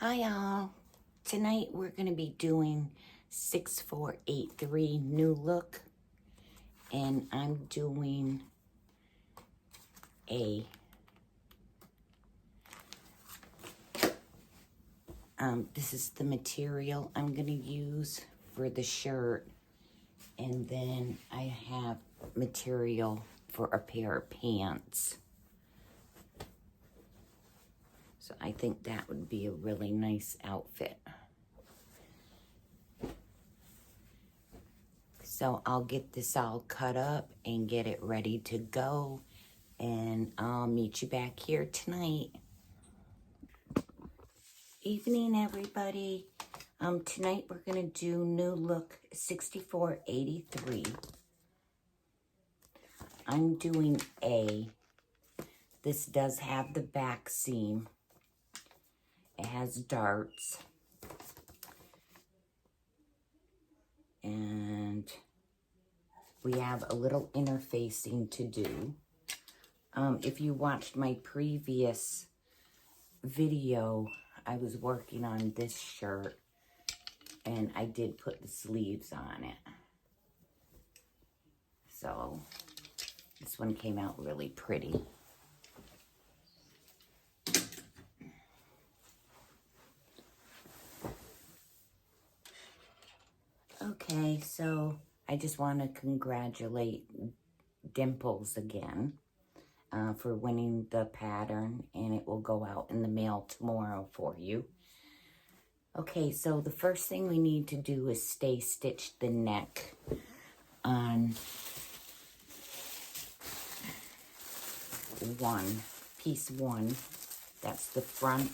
Hi y'all. Tonight we're going to be doing 6483 new look, and I'm doing a this is the material I'm going to use for the shirt, and then I have material for a pair of pants. So I think that would be a really nice outfit. So I'll get this all cut up and get it ready to go, and I'll meet you back here tonight. Evening, everybody. Tonight we're gonna do new look 6483. I'm doing A. This does have the back seam. It has darts. And we have a little interfacing to do. If you watched my previous video, I was working on this shirt, and I did put the sleeves on it. So this one came out really pretty. Okay, so I just want to congratulate Dimples again for winning the pattern, and it will go out in the mail tomorrow for you. Okay, so the first thing we need to do is stay stitch the neck on piece one. That's the front.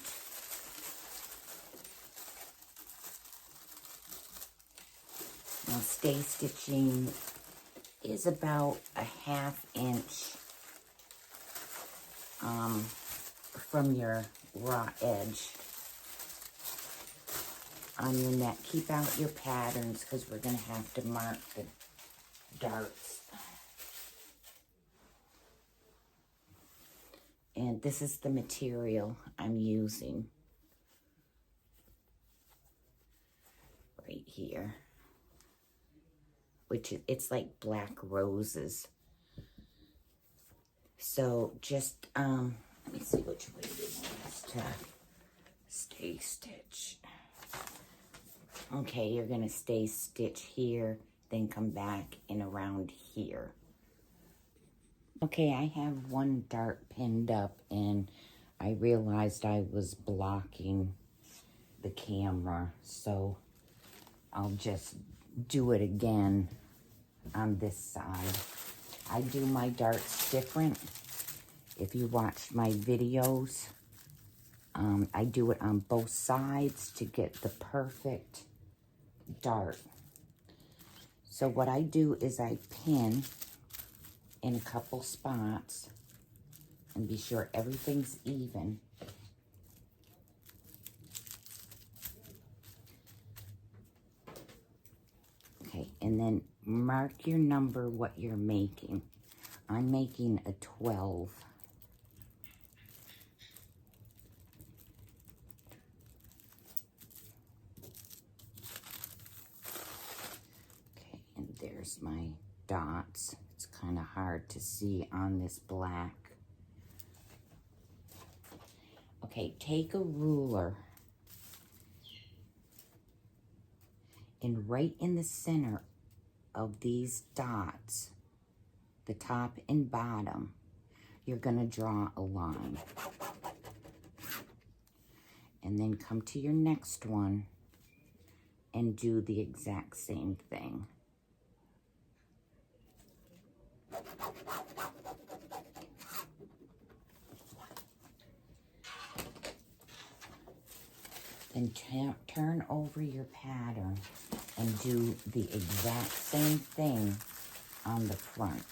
Now, stay stitching is about a 1/2 inch from your raw edge on your neck. Keep out your patterns because we're going to have to mark the darts. And this is the material I'm using right here, which it's like black roses. So just, let me see which way you want us to stay stitch. Okay, you're gonna stay stitch here, then come back and around here. Okay, I have one dart pinned up, and I realized I was blocking the camera, so I'll just do it again on this side. I do my darts different. If you watched my videos, I do it on both sides to get the perfect dart. So what I do is I pin in a couple spots and be sure everything's even. Okay, and then mark your number, what you're making. I'm making a 12. Okay, and there's my dots. It's kind of hard to see on this black. Okay, take a ruler and right in the center of these dots, the top and bottom, you're gonna draw a line. And then come to your next one and do the exact same thing. Then turn over your pattern and do the exact same thing on the front.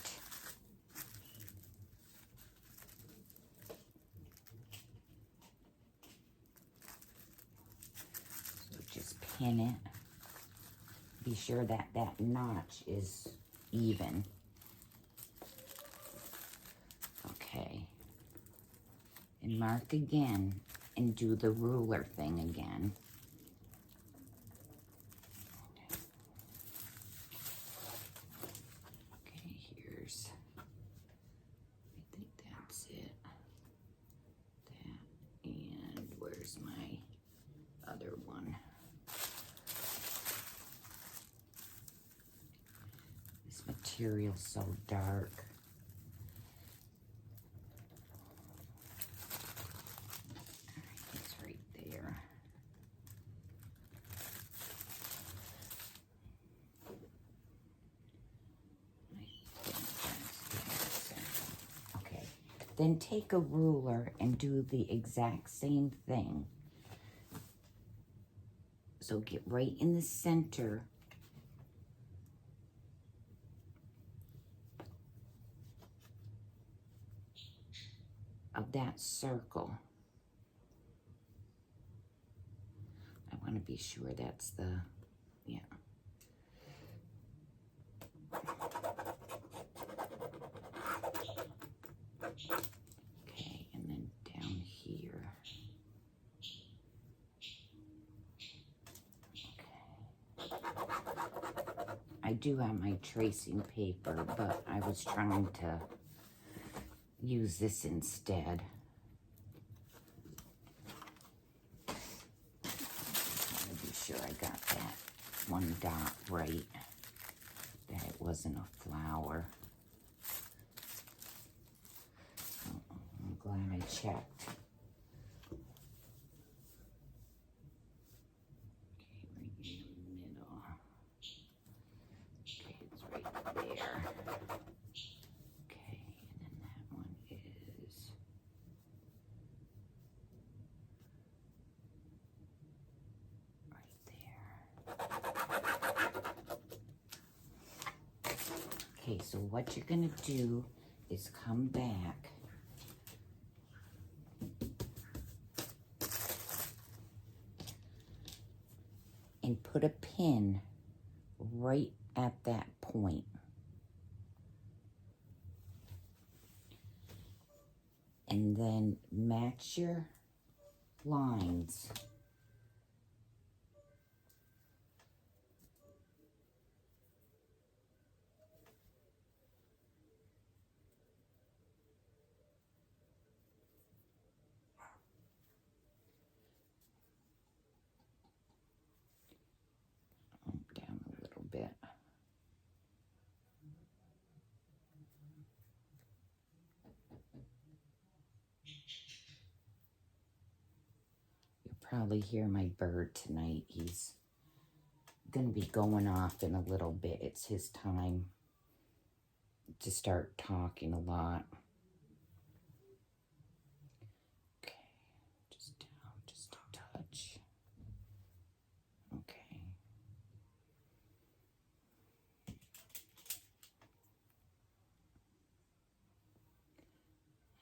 So just pin it. Be sure that that notch is even. Okay. And mark again and do the ruler thing again. Okay, here's, I think that's it. That, and where's my other one? This material's so dark. It's right there. Okay, then take a ruler and do the exact same thing. So get right in the center of that circle. I want to be sure that's the, yeah. Okay, and then down here. Okay. I do have my tracing paper, but I was trying to use this instead. I want to be sure I got that one dot right, that it wasn't a flower. Oh, I'm glad I checked. Okay, so what you're gonna do is come back and put a pin right at that point. And then match your lines. Down a little bit. You'll probably hear my bird tonight. He's gonna be going off in a little bit. It's his time to start talking a lot. Okay, just down, just a touch. Okay.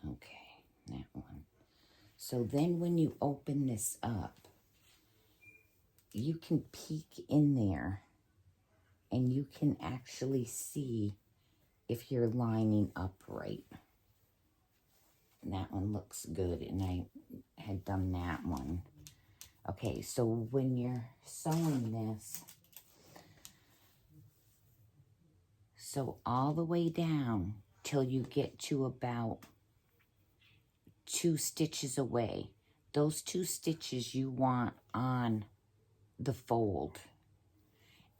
Okay, that one. So then when you open this up, you can peek in there and you can actually see if you're lining up right. And that one looks good, and I had done that one. Okay, so when you're sewing this, sew all the way down till you get to about 2 stitches away. Those 2 stitches you want on the fold.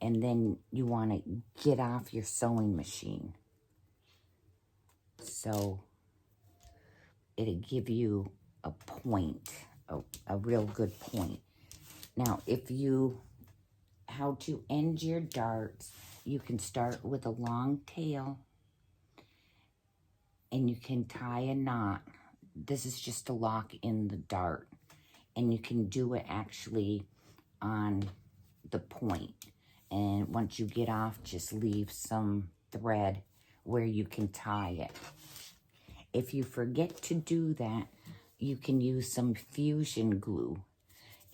And then you want to get off your sewing machine. So it'll give you a point, a real good point. Now, how to end your darts, you can start with a long tail and you can tie a knot. This is just to lock in the dart. And you can do it actually on the point. And once you get off, just leave some thread where you can tie it. If you forget to do that, you can use some fusion glue.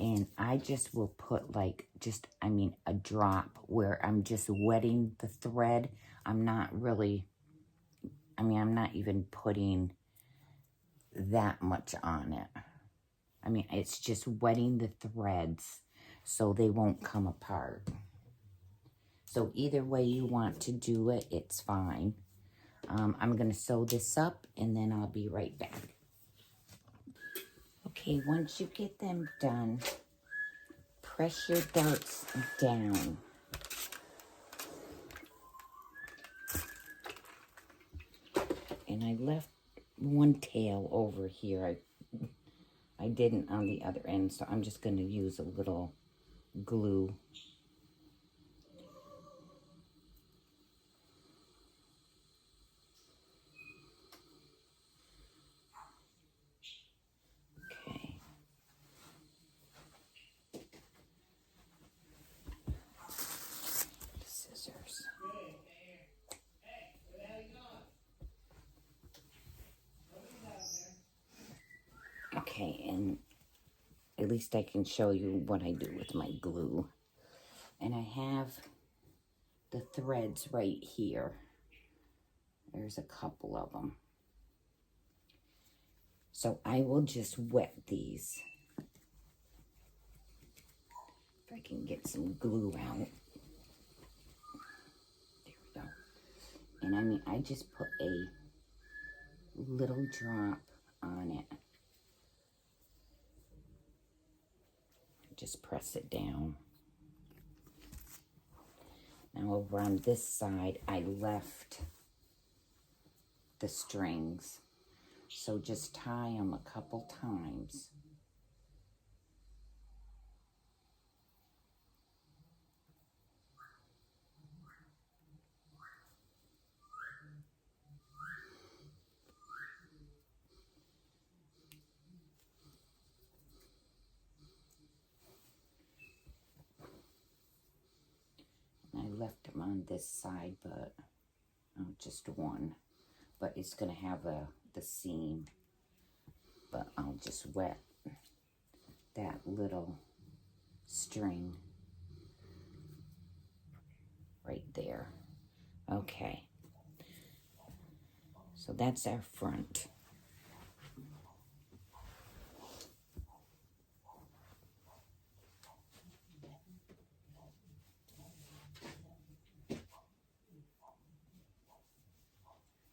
And I just will put like a drop where I'm just wetting the thread. I'm not even putting that much on it. I mean, it's just wetting the threads so they won't come apart. So either way you want to do it, it's fine. I'm going to sew this up and then I'll be right back. Okay, once you get them done, press your darts down. And I left one tail over here. I didn't on the other end, so I'm just going to use a little glue. Okay. Scissors. Okay, and at least I can show you what I do with my glue. And I have the threads right here. There's a couple of them. So I will just wet these. If I can get some glue out. There we go. And I mean, I just put a little drop on it. Just press it down. Now over on this side, I left the strings. So just tie them a couple times. I left them on this side, but just one. But it's gonna have the seam. But I'll just wet that little string right there. Okay. So that's our front.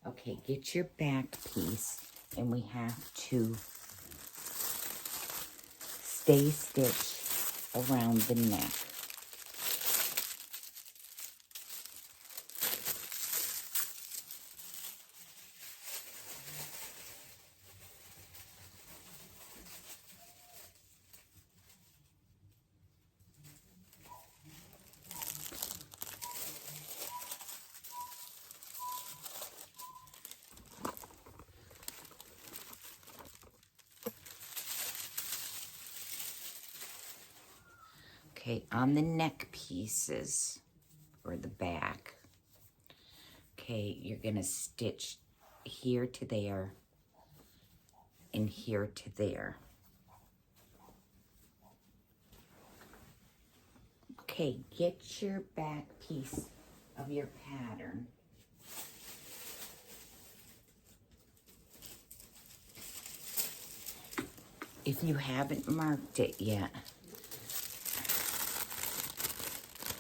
Okay, get your back piece, and we have to stay stitched around the neck. Okay, on the neck pieces, or the back, okay, you're gonna stitch here to there, and here to there. Okay, get your back piece of your pattern. If you haven't marked it yet,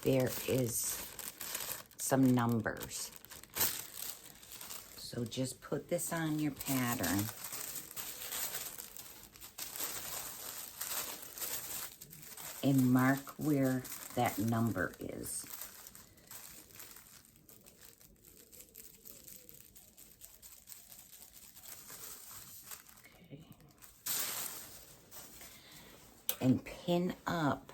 there is some numbers. So just put this on your pattern. And mark where that number is. Okay. And pin up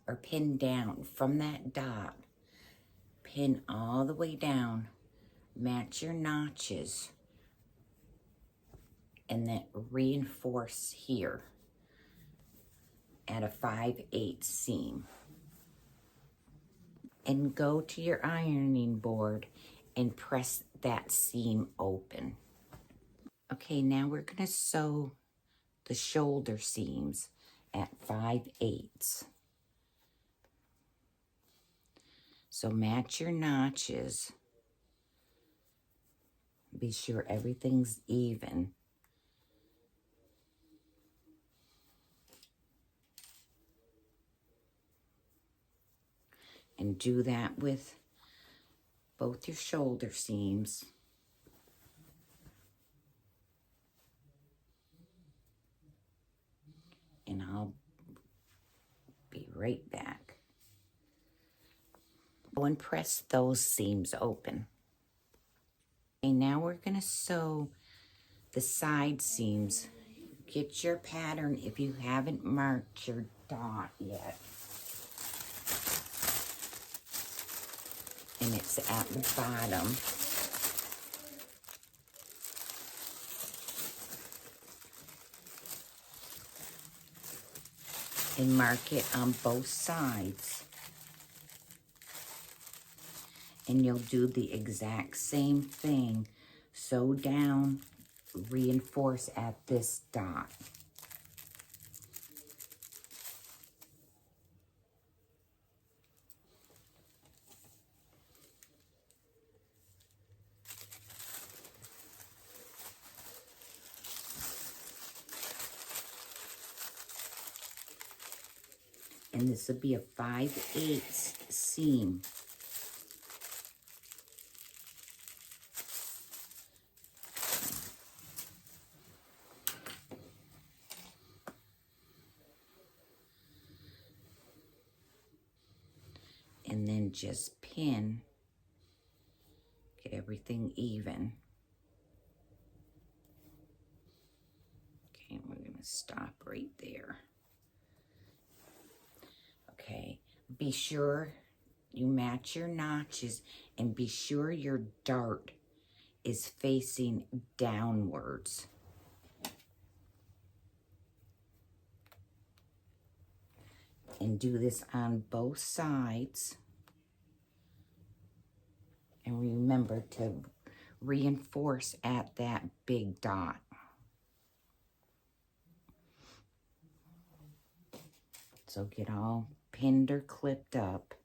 or pin down from that dot. Pin all the way down. Match your notches. And then reinforce here at a 5/8 seam. And go to your ironing board and press that seam open. Okay, now we're gonna sew the shoulder seams at 5/8. So match your notches. Be sure everything's even. And do that with both your shoulder seams. And I'll be right back. Go and press those seams open. Okay, now we're gonna sew the side seams. Get your pattern if you haven't marked your dot yet. And it's at the bottom. And mark it on both sides. And you'll do the exact same thing. Sew down, reinforce at this dot. And this will be a 5/8 seam. And then just pin, get everything even. Okay, we're gonna stop right there. Okay, be sure you match your notches and be sure your dart is facing downwards. And do this on both sides. And remember to reinforce at that big dot. So get all pinned or clipped up.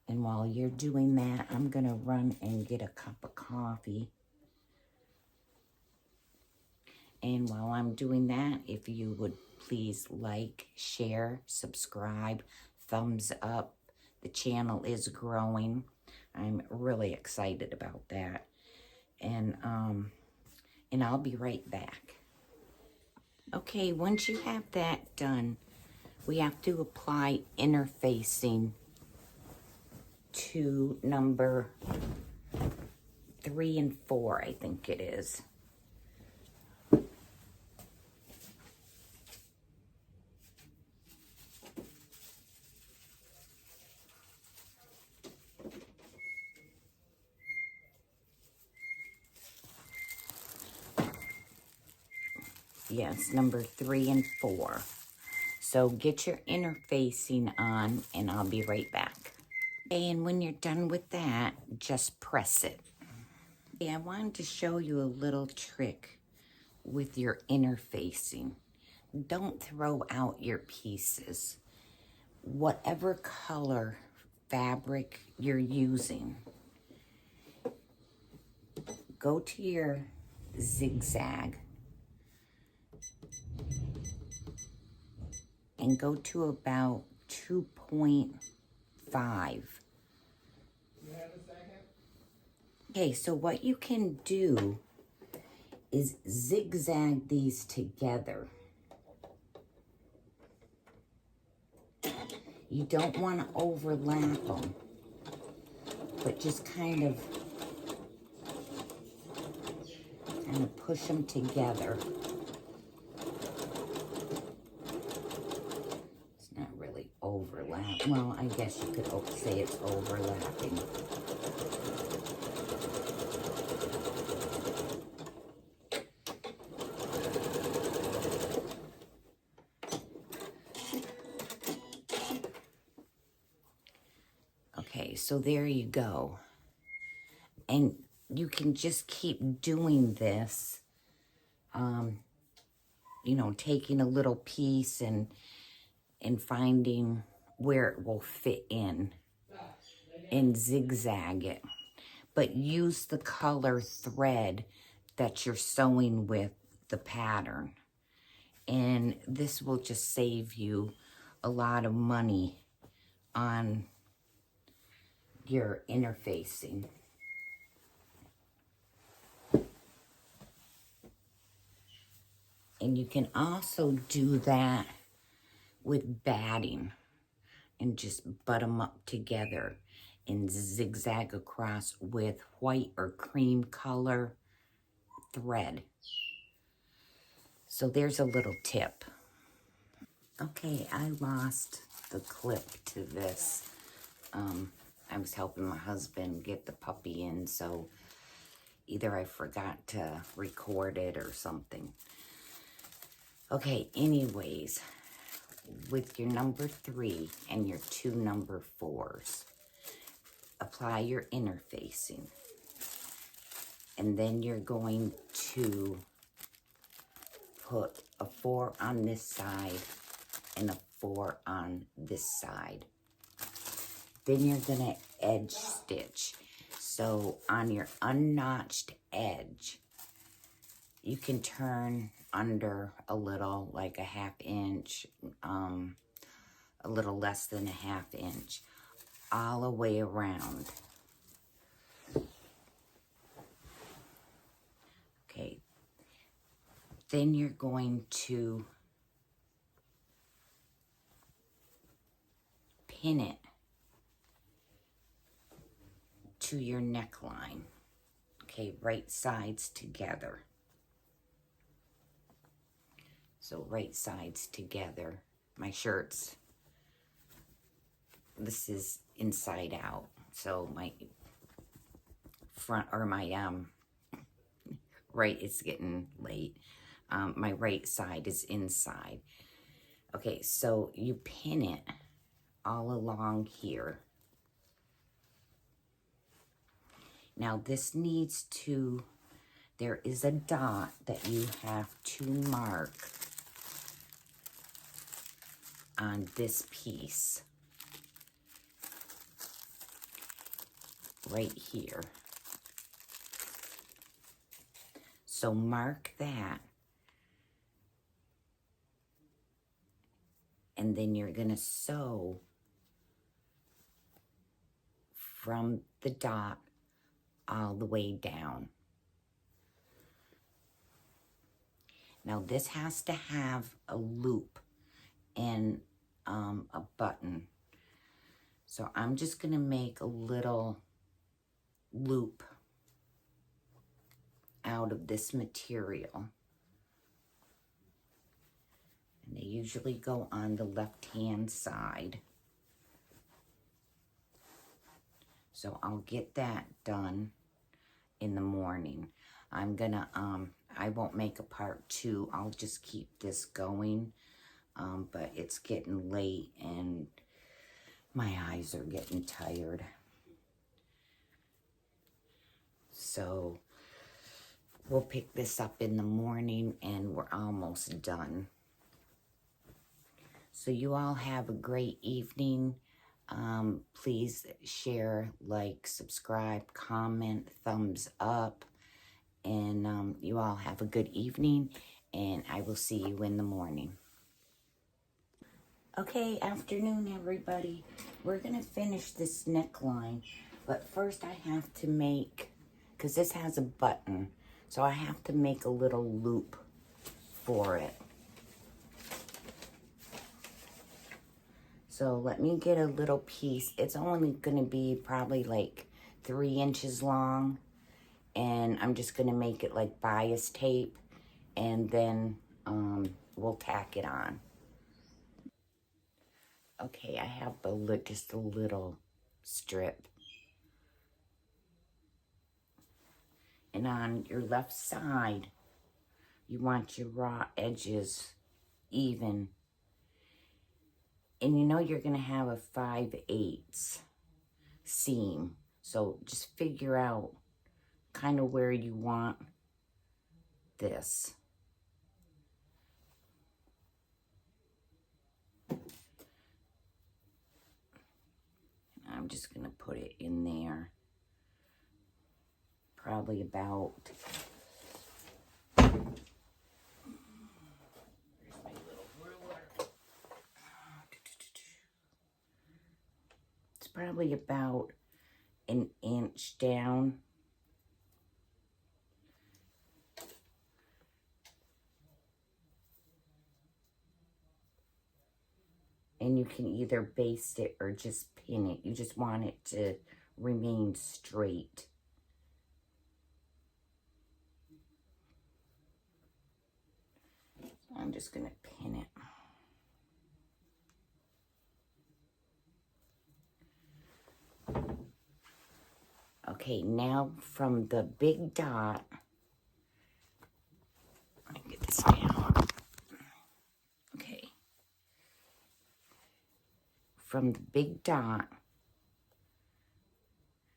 And while you're doing that, I'm gonna run and get a cup of coffee. And while I'm doing that, if you would please like, share, subscribe, thumbs up. The channel is growing. I'm really excited about that. And I'll be right back. Okay, once you have that done, we have to apply interfacing to number 3 and 4, I think it is. Yes, number 3 and 4. So get your interfacing on and I'll be right back. Okay, and when you're done with that, just press it. Okay, I wanted to show you a little trick with your interfacing. Don't throw out your pieces. Whatever color fabric you're using, go to your zigzag and go to about 2.5. Okay, so what you can do is zigzag these together. You don't want to overlap them, but just kind of push them together. It's not really overlap. Well, I guess you could say it's overlapping. Okay, so there you go. And you can just keep doing this, you know, taking a little piece and finding where it will fit in and zigzag it. But use the color thread that you're sewing with the pattern. And this will just save you a lot of money on your interfacing. And you can also do that with batting and just butt them up together and zigzag across with white or cream color thread. So there's a little tip. Okay, I lost the clip to this. I was helping my husband get the puppy in, so either I forgot to record it or something. Okay, anyways, with your number 3 and your 2 number 4s, apply your interfacing. And then you're going to put a 4 on this side and a 4 on this side. Then you're gonna edge stitch. So on your unnotched edge, you can turn under a little, like a 1/2 inch, a little less than a 1/2 inch, all the way around. Okay, then you're going to pin it to your neckline. Okay, right sides together. So right sides together. My shirts, this is inside out. So my front, or my, right, it's getting late. My right side is inside. Okay, so you pin it all along here. Now this needs to, there is a dot that you have to mark on this piece right here. So mark that, and then you're gonna sew from the dot all the way down. Now this has to have a loop and a button. So I'm just gonna make a little loop out of this material. And they usually go on the left-hand side. So I'll get that done in the morning. I'm gonna, I won't make a part 2. I'll just keep this going. But it's getting late and my eyes are getting tired. So we'll pick this up in the morning and we're almost done. So you all have a great evening. Please share, like, subscribe, comment, thumbs up. And you all have a good evening, and I will see you in the morning. Okay, afternoon, everybody. We're going to finish this neckline, but first I have to make, because this has a button, so I have to make a little loop for it. So let me get a little piece. It's only going to be probably like 3 inches long, and I'm just going to make it like bias tape, and then we'll tack it on. Okay, I have just a little strip. And on your left side, you want your raw edges even. And you know you're going to have a 5/8 seam. So just figure out kind of where you want this. I'm just going to put it in there. Probably about, where's my little ruler? probably about an inch down. And you can either baste it or just pin it. You just want it to remain straight. I'm just going to pin it. Okay, now from the big dot, let me get this down. Okay. From the big dot,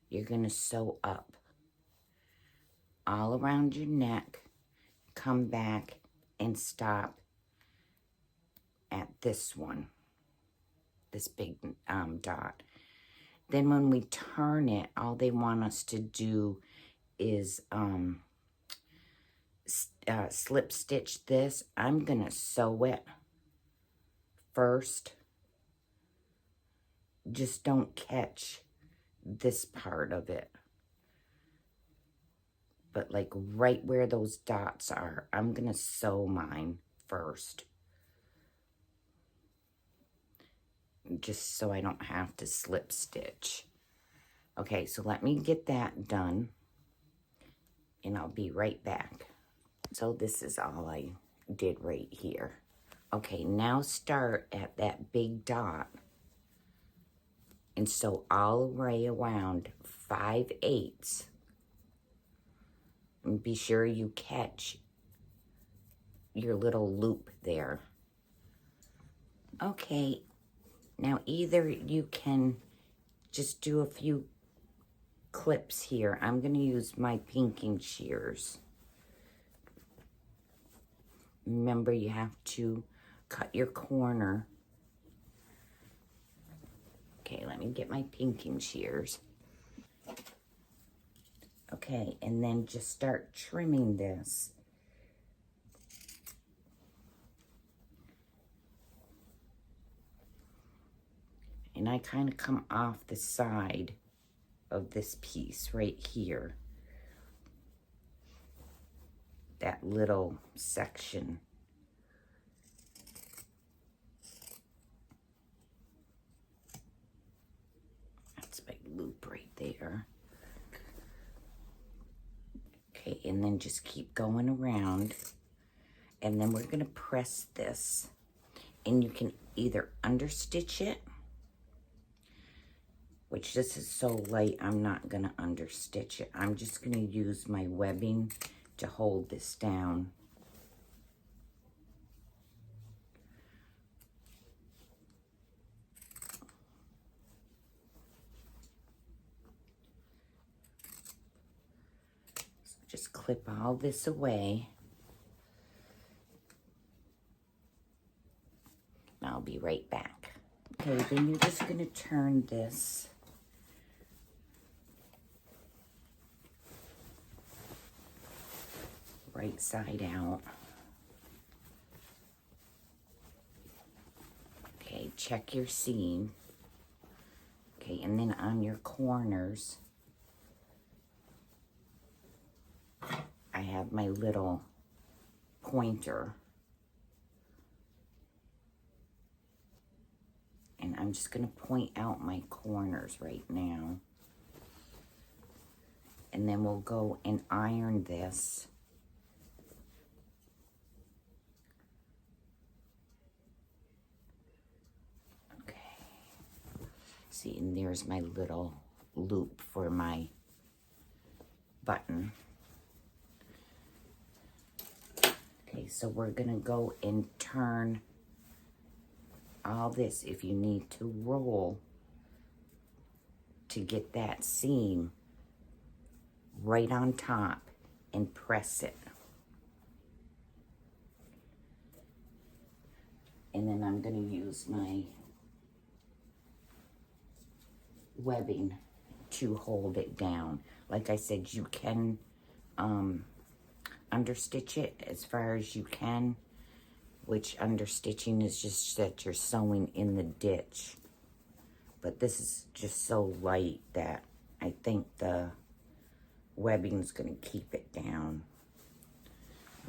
you're going to sew up all around your neck, come back and stop at this one, this big dot. Then when we turn it, all they want us to do is slip stitch this. I'm going to sew it first. Just don't catch this part of it. But like right where those dots are, I'm going to sew mine first. Just so I don't have to slip stitch. Okay, so let me get that done. And I'll be right back. So this is all I did right here. Okay, now start at that big dot. And sew all the way around 5/8. And be sure you catch your little loop there. Okay, now either you can just do a few clips here. I'm going to use my pinking shears. Remember, you have to cut your corner. Okay, let me get my pinking shears. Okay, and then just start trimming this. And I kind of come off the side of this piece right here. That little section. That's my loop right there. Okay, and then just keep going around. And then we're going to press this. And you can either understitch it, which this is so light, I'm not going to understitch it. I'm just going to use my webbing to hold this down. So just clip all this away. And I'll be right back. Okay, then you're just going to turn this right side out. Okay, check your seam. Okay, and then on your corners, I have my little pointer. And I'm just going to point out my corners right now. And then we'll go and iron this. See, and there's my little loop for my button. Okay, so we're gonna go and turn all this. If you need to roll to get that seam right on top and press it. And then I'm gonna use my webbing to hold it down. Like I said, you can understitch it as far as you can, which understitching is just that you're sewing in the ditch. but this is just so light that I think the webbing's gonna keep it down.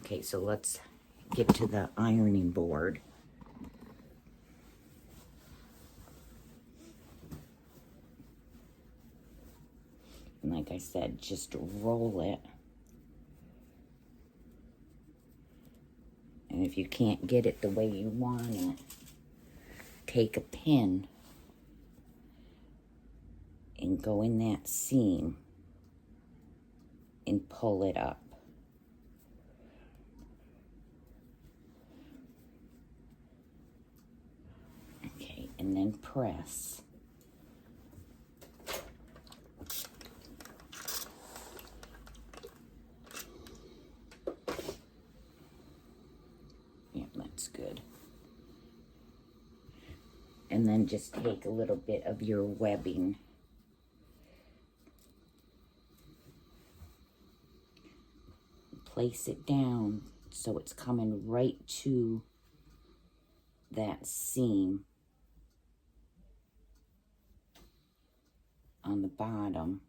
Okay, so let's get to the ironing board. And like I said, just roll it. And if you can't get it the way you want it, take a pin and go in that seam and pull it up. Okay, and then press. Yeah, that's good. And then just take a little bit of your webbing place it down so it's coming right to that seam on the bottom,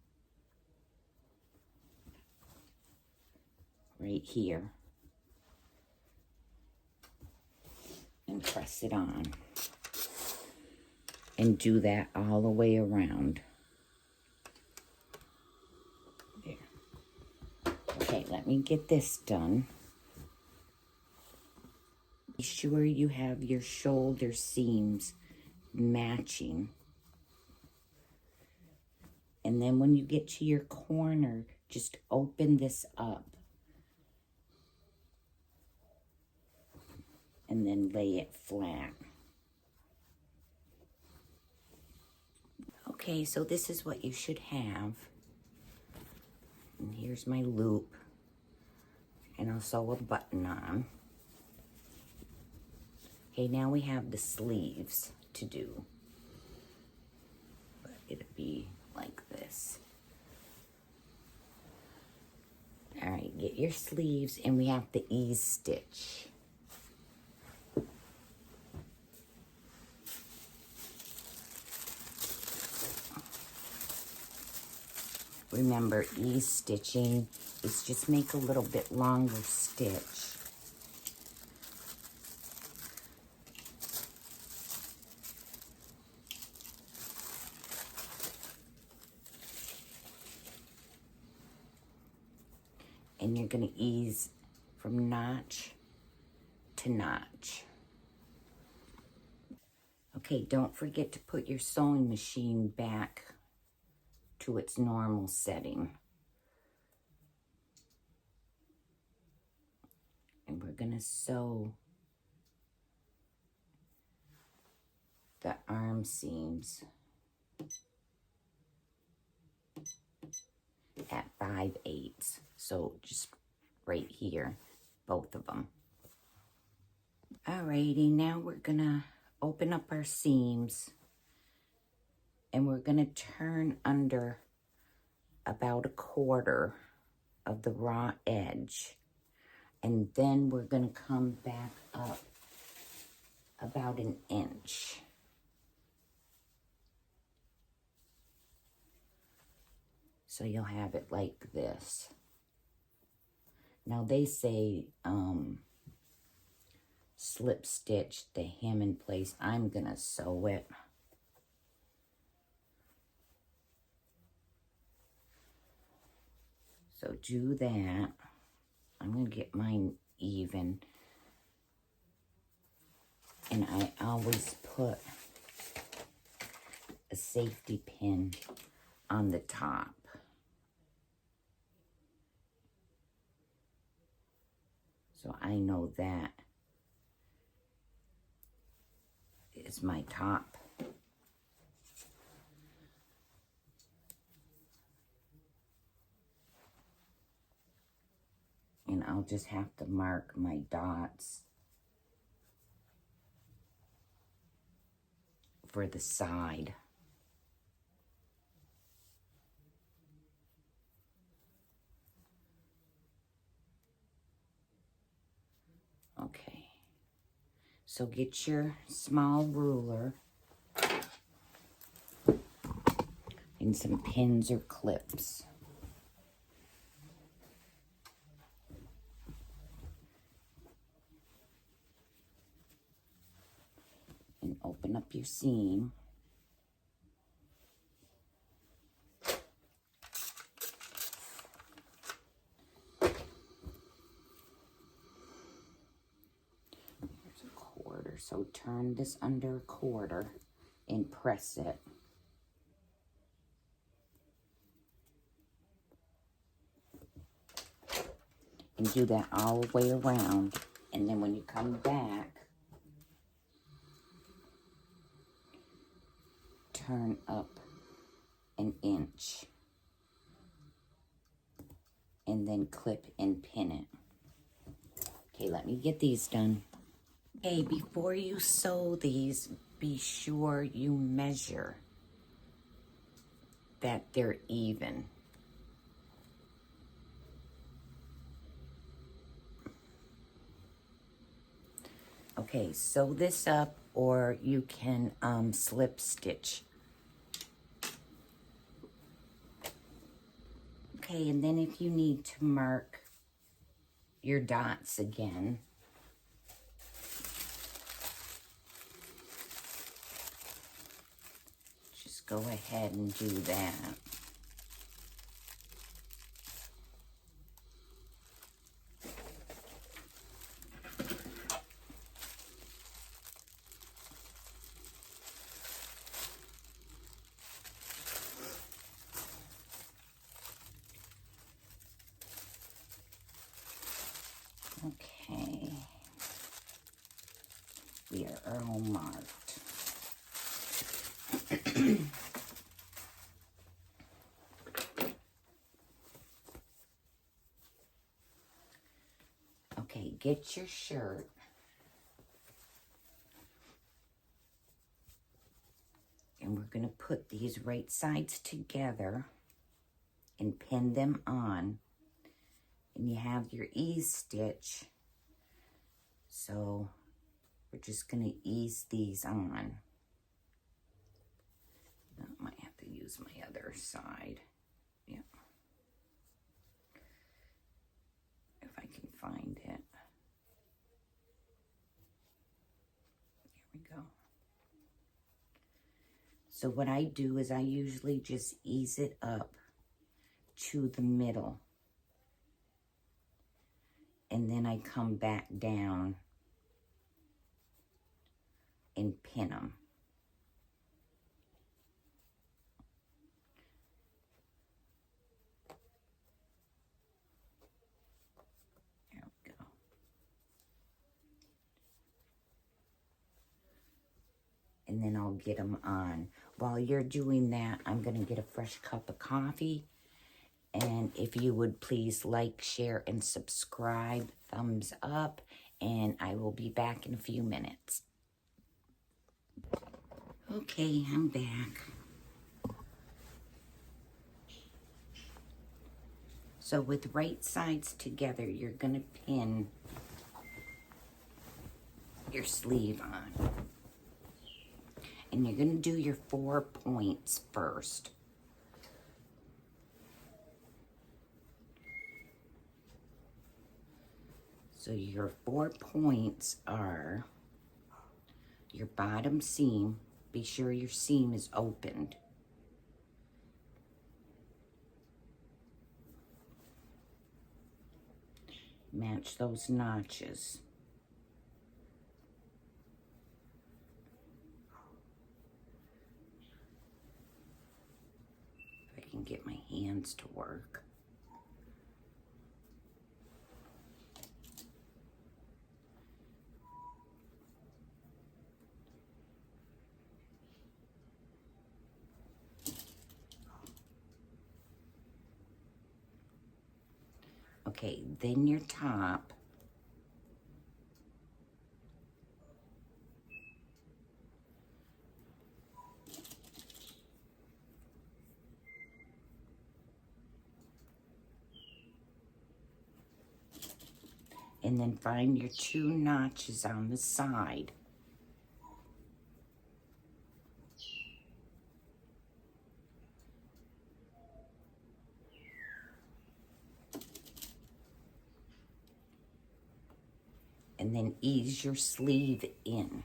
right here, and press it on. And do that all the way around. There. Okay, let me get this done. Be sure you have your shoulder seams matching. And then when you get to your corner, just open this up. And then lay it flat. Okay, so this is what you should have. And here's my loop. And I'll sew a button on. Okay, now we have the sleeves to do. But it'll be like this. All right, get your sleeves, and we have to ease stitch. Remember, ease stitching is just make a little bit longer stitch. And you're going to ease from notch to notch. Okay, don't forget to put your sewing machine back to its normal setting. And we're going to sew the arm seams at 5/8. So just right here, both of them. Alrighty, now we're going to open up our seams. And we're going to turn under about 1/4 of the raw edge. And then we're going to come back up about 1 inch. So you'll have it like this. Now they say slip stitch the hem in place. I'm going to sew it. So do that. I'm going to get mine even. And I always put a safety pin on the top. So I know that is my top. And I'll just have to mark my dots for the side. Okay. So get your small ruler and some pins or clips. And open up your seam. Here's a quarter, so turn this under a quarter and press it. And do that all the way around. And then when you come back, turn up an inch. And then clip and pin it. Okay, let me get these done. Okay, before you sew these, be sure you measure that they're even. Okay, sew this up, or you can slip stitch. Okay, and then if you need to mark your dots again, just go ahead and do that. Okay, we are all marked. Okay, get your shirt. And we're going to put these right sides together and pin them on. And you have your ease stitch. So we're just going to ease these on. I might have to use my other side. Yeah. If I can find it. Here we go. So what I do is I usually just ease it up to the middle. And then I come back down and pin them. There we go. And then I'll get them on. While you're doing that, I'm going to get a fresh cup of coffee. And if you would please like, share, and subscribe, thumbs up, and I will be back in a few minutes. Okay, I'm back. So with right sides together, you're going to pin your sleeve on. And you're going to do your 4 points first. So your 4 points are your bottom seam. Be sure your seam is opened. Match those notches. If I can get my hands to work. Okay, then your top. And then find your 2 notches on the side. and then ease your sleeve in.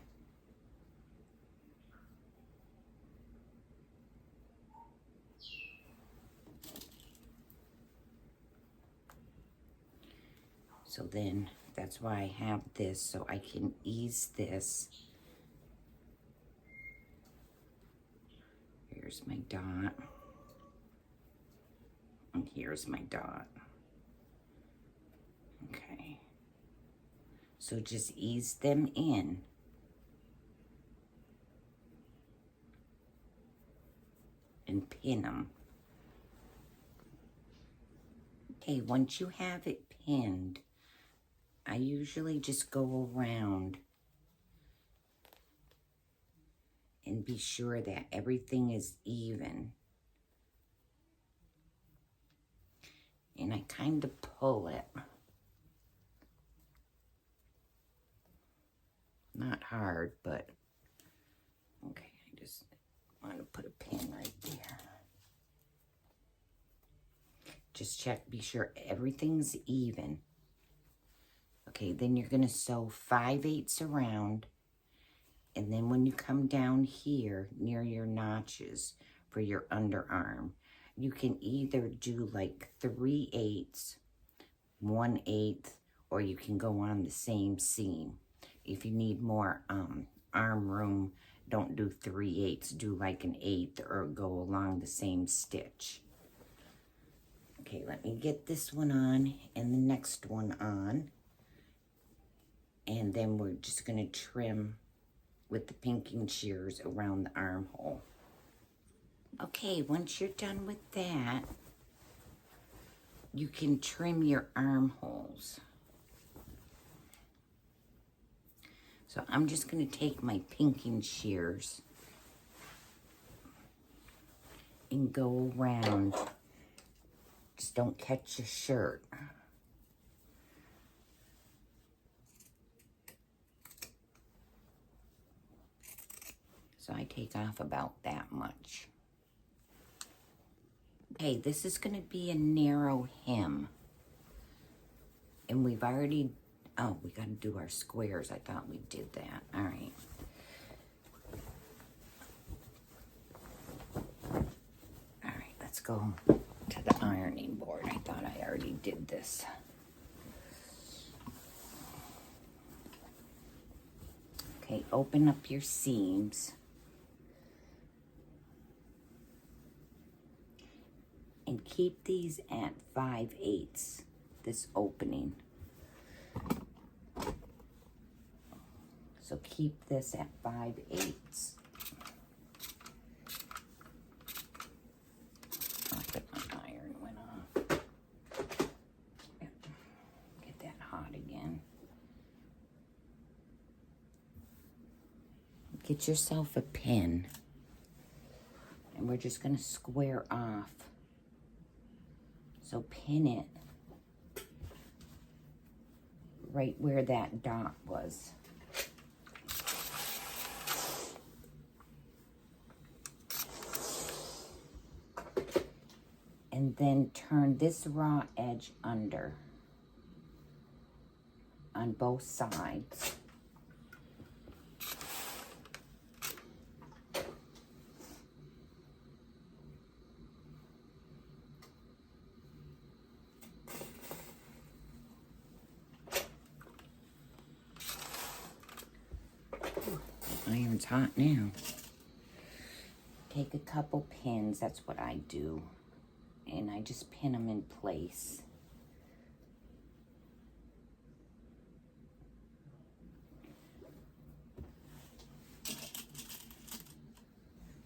So then, that's why I have this, so I can ease this. Here's my dot. And here's my dot. Okay. So just ease them in. And pin them. Okay, once you have it pinned, I usually just go around and be sure that everything is even. And I kind of pull it. Not hard, but okay, I just want to put a pin right there. Just check, be sure everything's even. Okay, then you're gonna sew 5/8 around, and then when you come down here near your notches for your underarm, you can either do like 3/8, 1/8, or you can go on the same seam. If you need more arm room, don't do 3/8, do like an 1/8 or go along the same stitch. Okay, let me get this one on and the next one on. And then we're just gonna trim with the pinking shears around the armhole. Okay, once you're done with that, you can trim your armholes. So I'm just gonna take my pinking shears and go around. Just don't catch your shirt. So I take off about that much. Okay, this is gonna be a narrow hem. And we've already, oh, we gotta do our squares. I thought we did that. All right. All right, let's go to the ironing board. I thought I already did this. Okay, open up your seams. And keep these at 5/8, this opening. So keep this at 5/8. I think my iron went off. Get that hot again. Get yourself a pin. And we're just gonna square off. So pin it right where that dot was. And then turn this raw edge under on both sides. Iron's hot now. Take a couple pins, that's what I do. And I just pin them in place.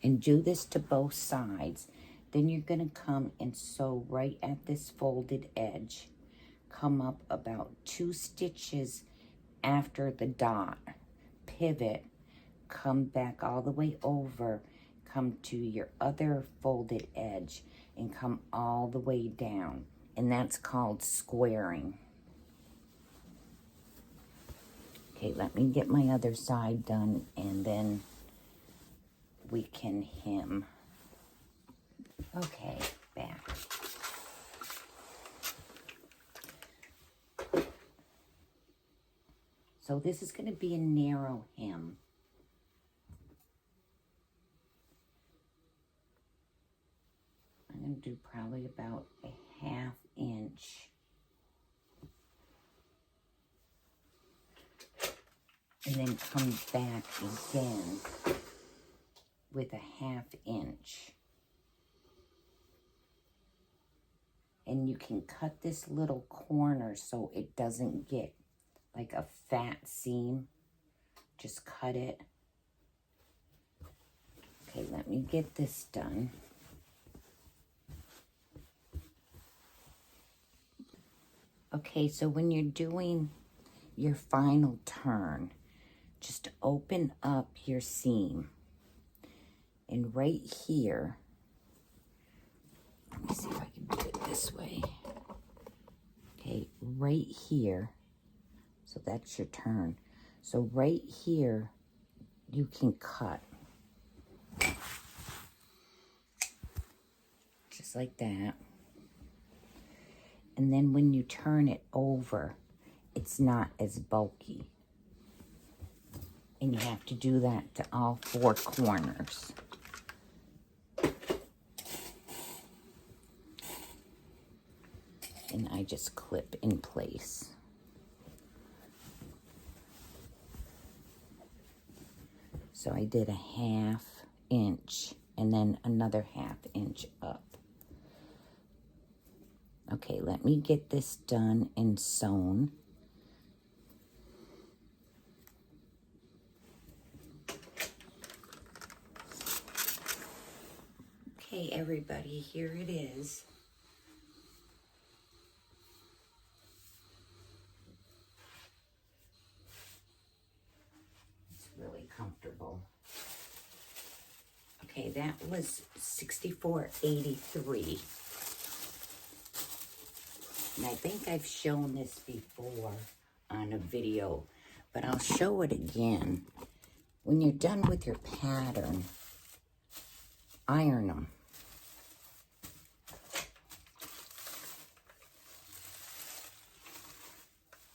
And do this to both sides. Then you're gonna come and sew right at this folded edge. Come up about 2 stitches after the dot. Pivot, come back all the way over, come to your other folded edge, and come all the way down. And that's called squaring. Okay, let me get my other side done, and then we can hem. Okay, back. So this is going to be a narrow hem. I'm going to do probably about a 1/2 inch. And then come back again with a 1/2 inch. And you can cut this little corner so it doesn't get like a fat seam. Just cut it. Okay, let me get this done. Okay, so when you're doing your final turn, just open up your seam. And right here, let me see if I can do it this way. Okay, right here, so that's your turn. So right here, you can cut. Just like that. And then when you turn it over, it's not as bulky. And you have to do that to all 4 corners. And I just clip in place. So I did a 1/2 inch and then another 1/2 inch up. Okay, let me get this done and sewn. Okay, everybody, here it is. It's really comfortable. Okay, that was $64.83. And I think I've shown this before on a video, but I'll show it again. When you're done with your pattern, iron them.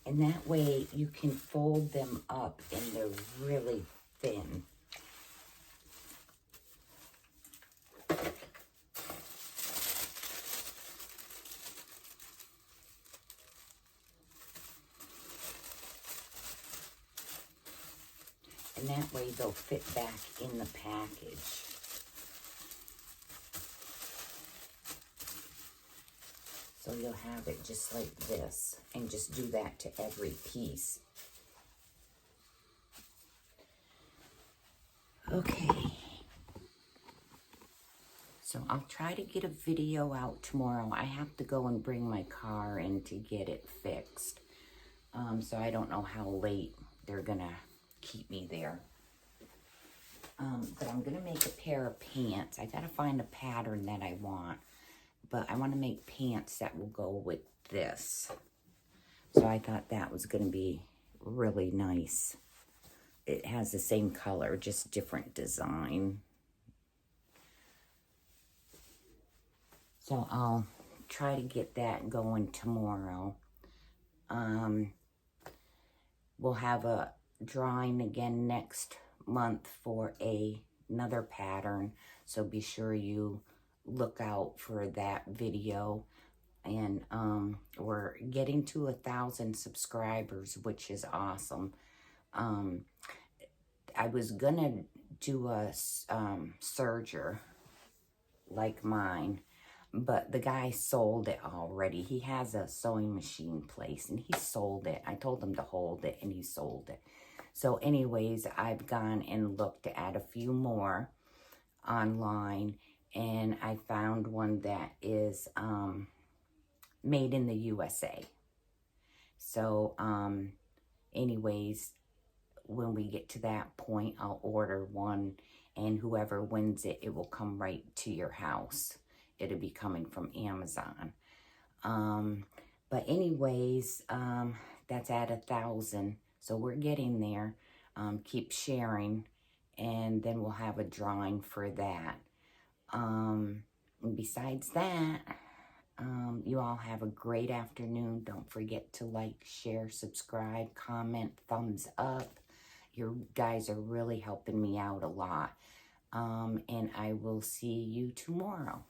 And that way you can fold them up and they're really thin. And that way they'll fit back in the package. So you'll have it just like this, and just do that to every piece. Okay. So I'll try to get a video out tomorrow. I have to go and bring my car in to get it fixed. So I don't know how late they're gonna keep me there. But I'm gonna make a pair of pants. I gotta find a pattern that I want. But I want to make pants that will go with this. So I thought that was going to be really nice. It has the same color, just different design. So I'll try to get that going tomorrow. We'll have a drawing again next month for another pattern. So be sure you look out for that video. And we're getting to 1,000 subscribers, which is awesome. I was gonna do a serger like mine, but the guy sold it already. He has a sewing machine place and he sold it. I told him to hold it and he sold it. So anyways, I've gone and looked at a few more online, and I found one that is made in the USA. So anyways, when we get to that point, I'll order one, and whoever wins it, it will come right to your house. It'll be coming from Amazon. But anyways, that's at 1,000. So we're getting there. Keep sharing, and then we'll have a drawing for that. And besides that, You all have a great afternoon. Don't forget to like, share, subscribe, comment, thumbs up. You guys are really helping me out a lot. And I will see you tomorrow.